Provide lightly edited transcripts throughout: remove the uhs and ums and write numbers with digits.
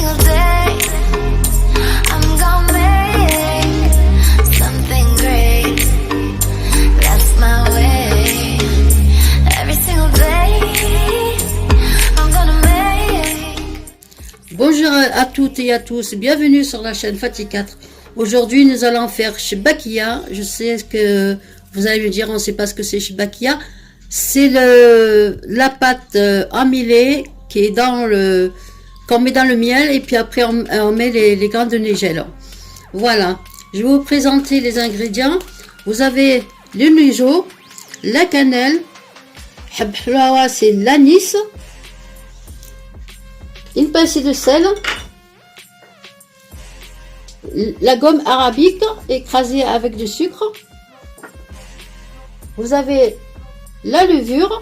single day I'm gonna make something great. That's my way. Every single day I'm gonna make. Bonjour à toutes et à tous, bienvenue sur la chaîne Fatih 4. Aujourd'hui nous allons faire Shbakia. Je sais que vous allez me dire on ne sait pas ce que c'est Shbakia. C'est la pâte amylée qui est dans le qu'on met dans le miel et puis après on met les grains de nigel. Voilà, je vais vous présenter les ingrédients. Vous avez le nijo, la cannelle, c'est l'anis, une pincée de sel, la gomme arabique écrasée avec du sucre. Vous avez la levure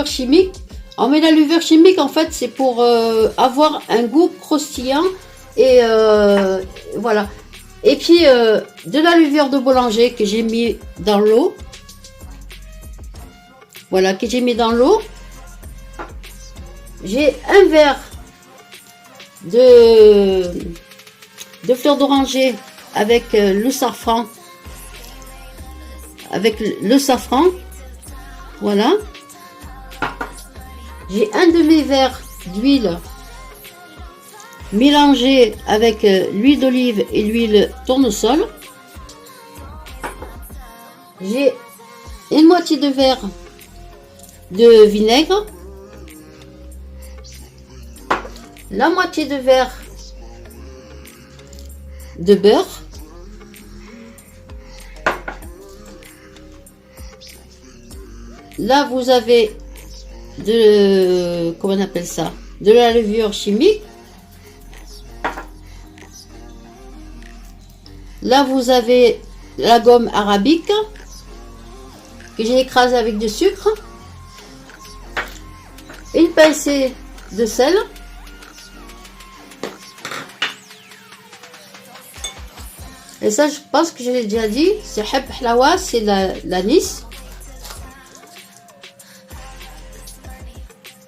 chimique. On met la levure chimique en fait c'est pour avoir un goût croustillant et voilà. Et puis de la levure de boulanger que j'ai mis dans l'eau. Voilà, que j'ai mis dans l'eau. J'ai un verre de fleur d'oranger avec le safran. Voilà. J'ai un demi-verre d'huile mélangée avec l'huile d'olive et l'huile tournesol. J'ai une moitié de verre de vinaigre, la moitié de verre de beurre, là vous avez comment on appelle ça, de la levure chimique. Là vous avez la gomme arabique que j'ai écrasée avec du sucre, une pincée de sel, et ça je pense que je l'ai déjà dit, c'est heb hlawa, c'est l'anis.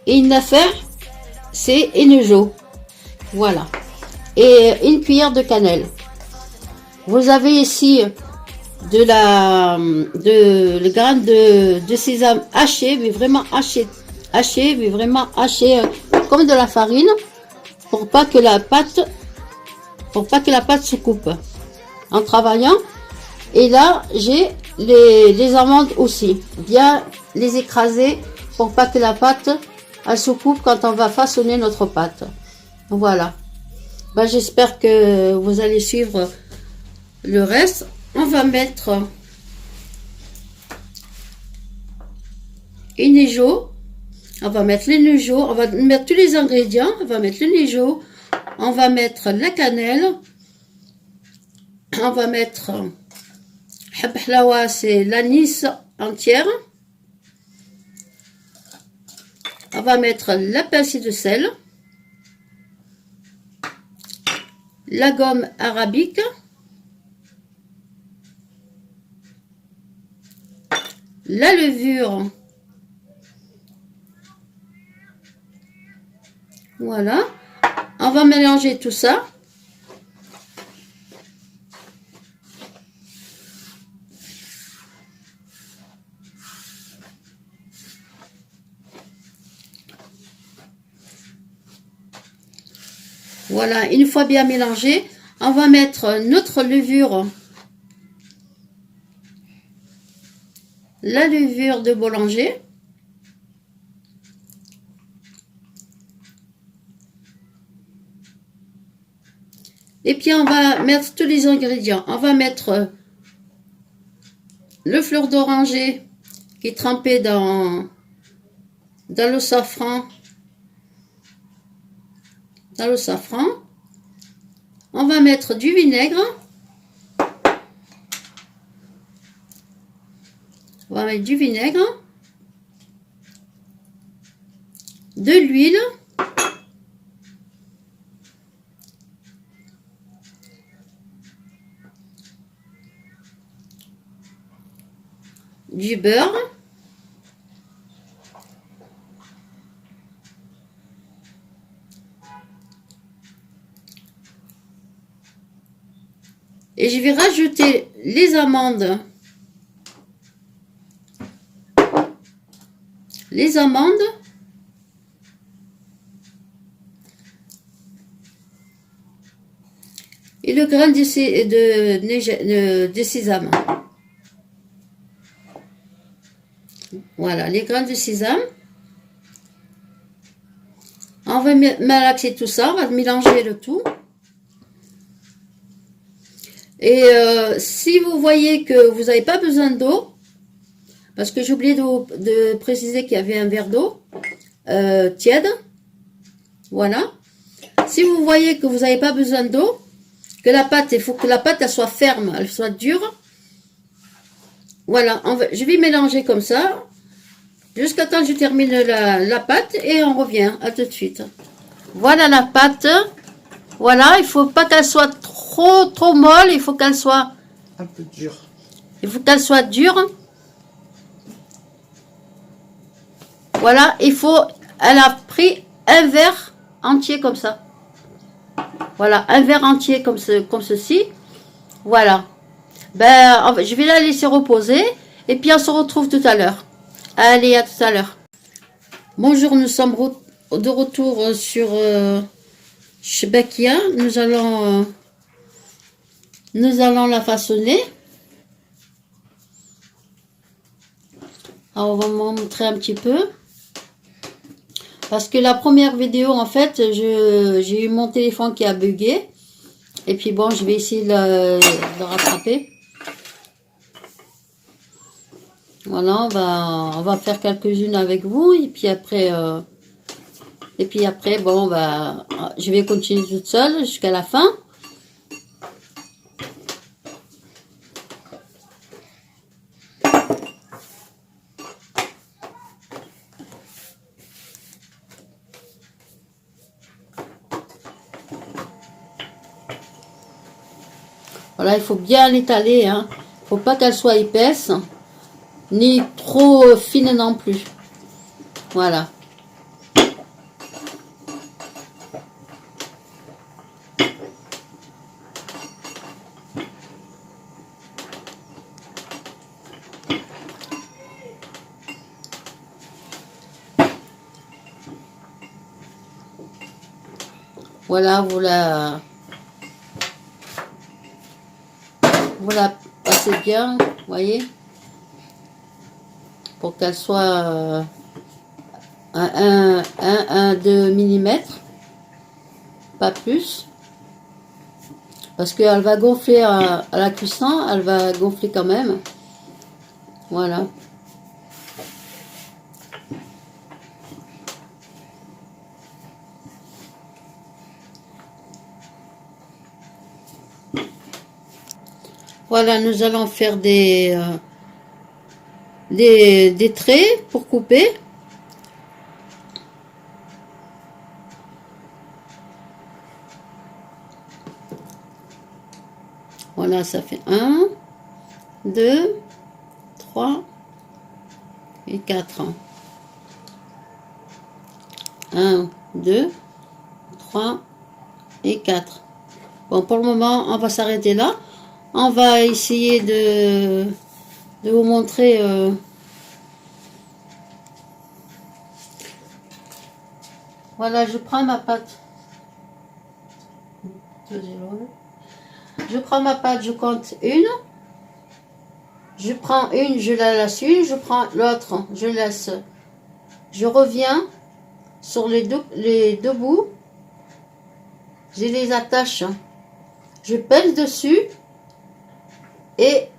Et une affaire, c'est enejo. Voilà. Et une cuillère de cannelle. Vous avez ici le grain de sésame haché, mais vraiment haché, comme de la farine, pour pas que la pâte se coupe en travaillant. Et là, j'ai les amandes aussi, bien les écraser pour pas que la pâte elle se coupe quand on va façonner notre pâte. Voilà. Ben, j'espère que vous allez suivre le reste. On va mettre une nijo. On va mettre les nijo. On va mettre tous les ingrédients. On va mettre le nijo. On va mettre la cannelle. On va mettre heb hlawa, c'est l'anis entière. On va mettre la pincée de sel, la gomme arabique, la levure, voilà. On va mélanger tout ça. Voilà, une fois bien mélangé, on va mettre notre levure, la levure de boulanger, et puis on va mettre tous les ingrédients. On va mettre le fleur d'oranger qui est trempé dans le safran. On va mettre du vinaigre. On va mettre du vinaigre, de l'huile, du beurre, Et je vais rajouter les amandes. Les amandes. Et le grain de sésame. Voilà, les grains de sésame. On va malaxer tout ça, on va mélanger le tout. Et si vous voyez que vous n'avez pas besoin d'eau, parce que j'ai oublié de préciser qu'il y avait un verre d'eau tiède. Voilà. Si vous voyez que vous n'avez pas besoin d'eau, que la pâte, il faut que la pâte elle soit ferme, elle soit dure. Voilà, je vais mélanger comme ça, jusqu'à temps que je termine la pâte et on revient, à tout de suite. Voilà la pâte, voilà, il faut pas qu'elle soit trop molle, il faut qu'elle soit un peu dure. Il faut qu'elle soit dure. Voilà, elle a pris un verre entier comme ça. Voilà, un verre entier comme ceci. Voilà. Ben, je vais la laisser reposer. Et puis, on se retrouve tout à l'heure. Allez, à tout à l'heure. Bonjour, nous sommes de retour chez Bakia. Nous allons la façonner. Alors, on va vous montrer un petit peu. Parce que la première vidéo, en fait, j'ai eu mon téléphone qui a bugué. Et puis bon, je vais essayer de le rattraper. Voilà, on va faire quelques-unes avec vous. Et puis après, bon, je vais continuer toute seule jusqu'à la fin. Voilà, il faut bien l'étaler, hein. Faut pas qu'elle soit épaisse, ni trop fine non plus. Voilà. Voilà, vous la passez bien, vous voyez, pour qu'elle soit à 2 mm, pas plus, parce qu'elle va gonfler à la cuisson, elle va gonfler quand même. Voilà. Voilà, nous allons faire des traits pour couper. Voilà, ça fait 1, 2, 3 et 4. 1, 2, 3 et 4. Bon, pour le moment, on va s'arrêter là. On va essayer de vous montrer voilà, je prends ma pâte. Je prends ma pâte, je compte une. Je prends une, je la laisse une, je prends l'autre, je laisse. Je reviens sur les deux bouts. Je les attache. Je pèse dessus. Et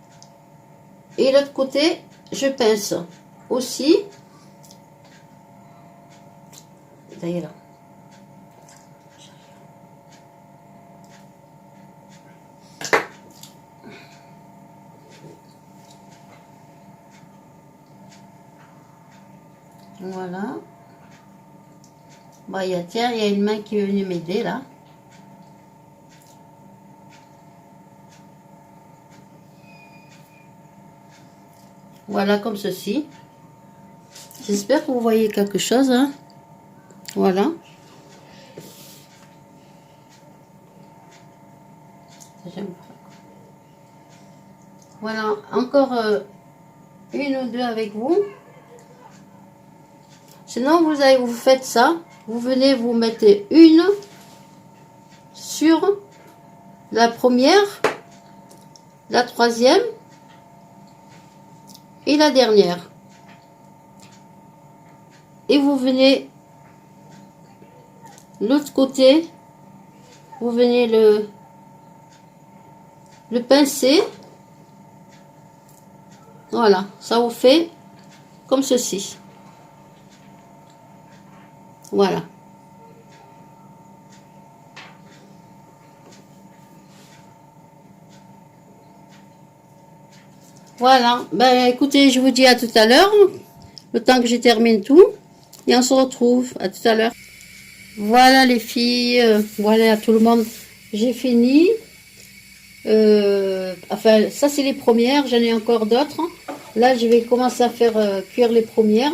l'autre côté, je pince aussi. D'ailleurs, voilà. Bon, tiens, il y a une main qui est venue m'aider là. Voilà, comme ceci. J'espère que vous voyez quelque chose. Hein. Voilà. encore une ou deux avec vous. Sinon, vous faites ça. Vous venez, vous mettez une sur la première, la troisième et la dernière. Et vous venez l'autre côté, vous venez le pincer. Voilà, ça vous fait comme ceci. Voilà. Voilà, ben écoutez, je vous dis à tout à l'heure, le temps que je termine tout, et on se retrouve à tout à l'heure. Voilà les filles, voilà tout le monde, j'ai fini. Enfin, ça c'est les premières, j'en ai encore d'autres. Là, je vais commencer à faire cuire les premières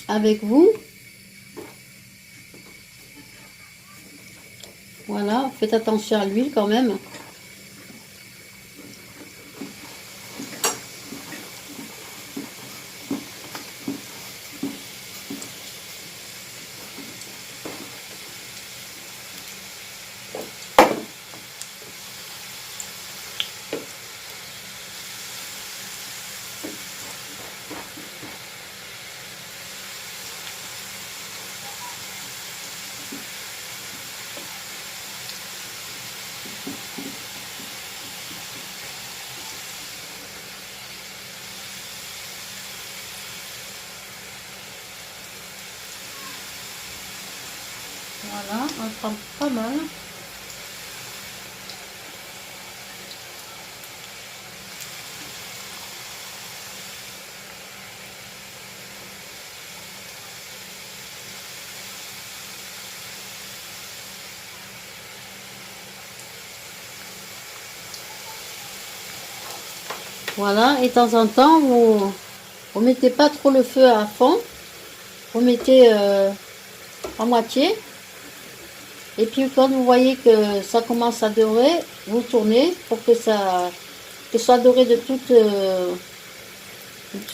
avec vous. Voilà, faites attention à l'huile quand même. Voilà, on prend pas mal. Voilà, et de temps en temps, vous mettez pas trop le feu à fond. Vous mettez à moitié. Et puis quand vous voyez que ça commence à dorer, vous tournez pour que ça soit doré de tous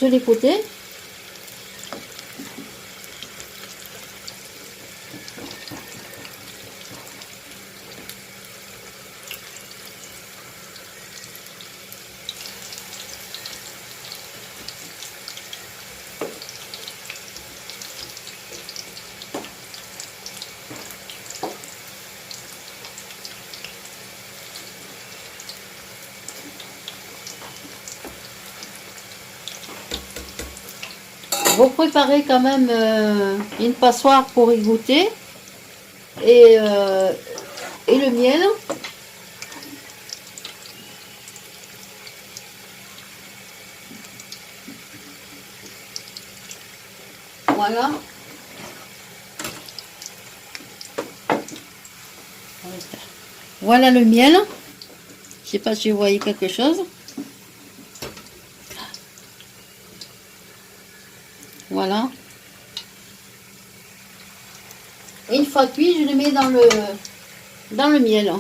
les côtés. Vous préparez quand même une passoire pour y goûter et le miel. Voilà. Voilà le miel. Je sais pas si vous voyez quelque chose. Voilà. Et une fois cuit, je le mets dans le miel.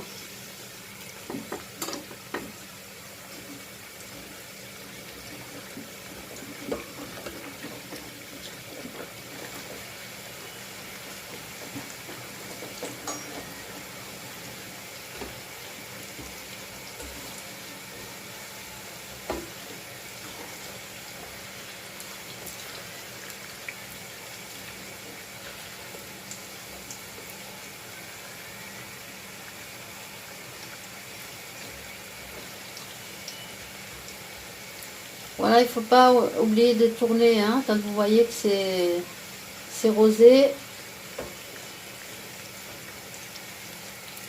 Voilà, il ne faut pas oublier de tourner hein, quand vous voyez que c'est rosé.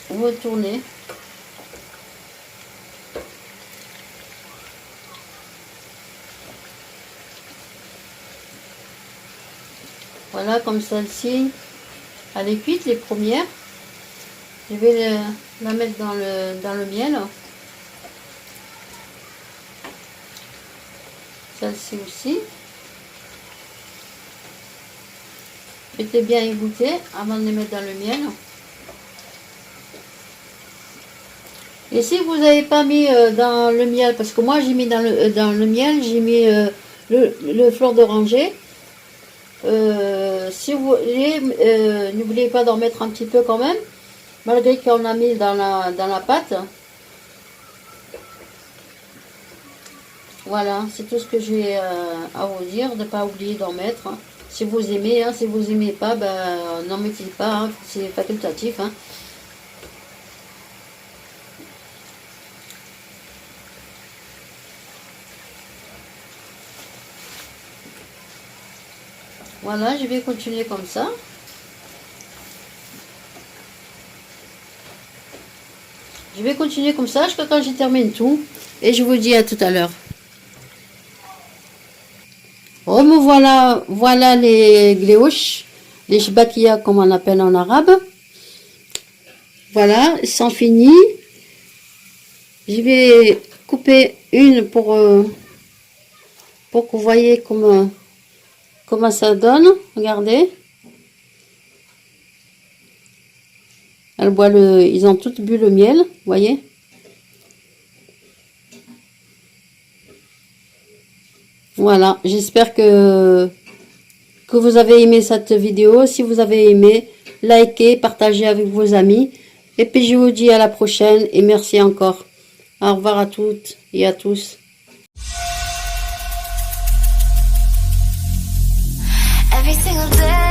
Vous tournez. Voilà, comme celle-ci, elle est cuite, les premières. Je vais la mettre dans le miel. Celle-ci aussi. Mettez bien y goûter avant de les mettre dans le miel. Et si vous n'avez pas mis dans le miel, parce que moi j'ai mis dans le miel, j'ai mis le fleur d'oranger. Si vous voulez, n'oubliez pas d'en mettre un petit peu quand même, malgré qu'on a mis dans la pâte. Voilà, c'est tout ce que j'ai à vous dire, de ne pas oublier d'en mettre. Hein. Si vous aimez, hein, si vous n'aimez pas, ben, n'en mettez pas, hein, c'est facultatif. Hein. Voilà, je vais continuer comme ça. Je vais continuer comme ça jusqu'à quand je termine tout. Et je vous dis à tout à l'heure. Oh, me voilà, voilà les gléouches, les shbakia comme on appelle en arabe. Voilà, ils sont finis. Je vais couper une pour que vous voyez comment ça donne. Regardez. Elle boit ils ont toutes bu le miel, vous voyez. Voilà, j'espère que vous avez aimé cette vidéo. Si vous avez aimé, likez, partagez avec vos amis. Et puis je vous dis à la prochaine et merci encore. Au revoir à toutes et à tous. Every single day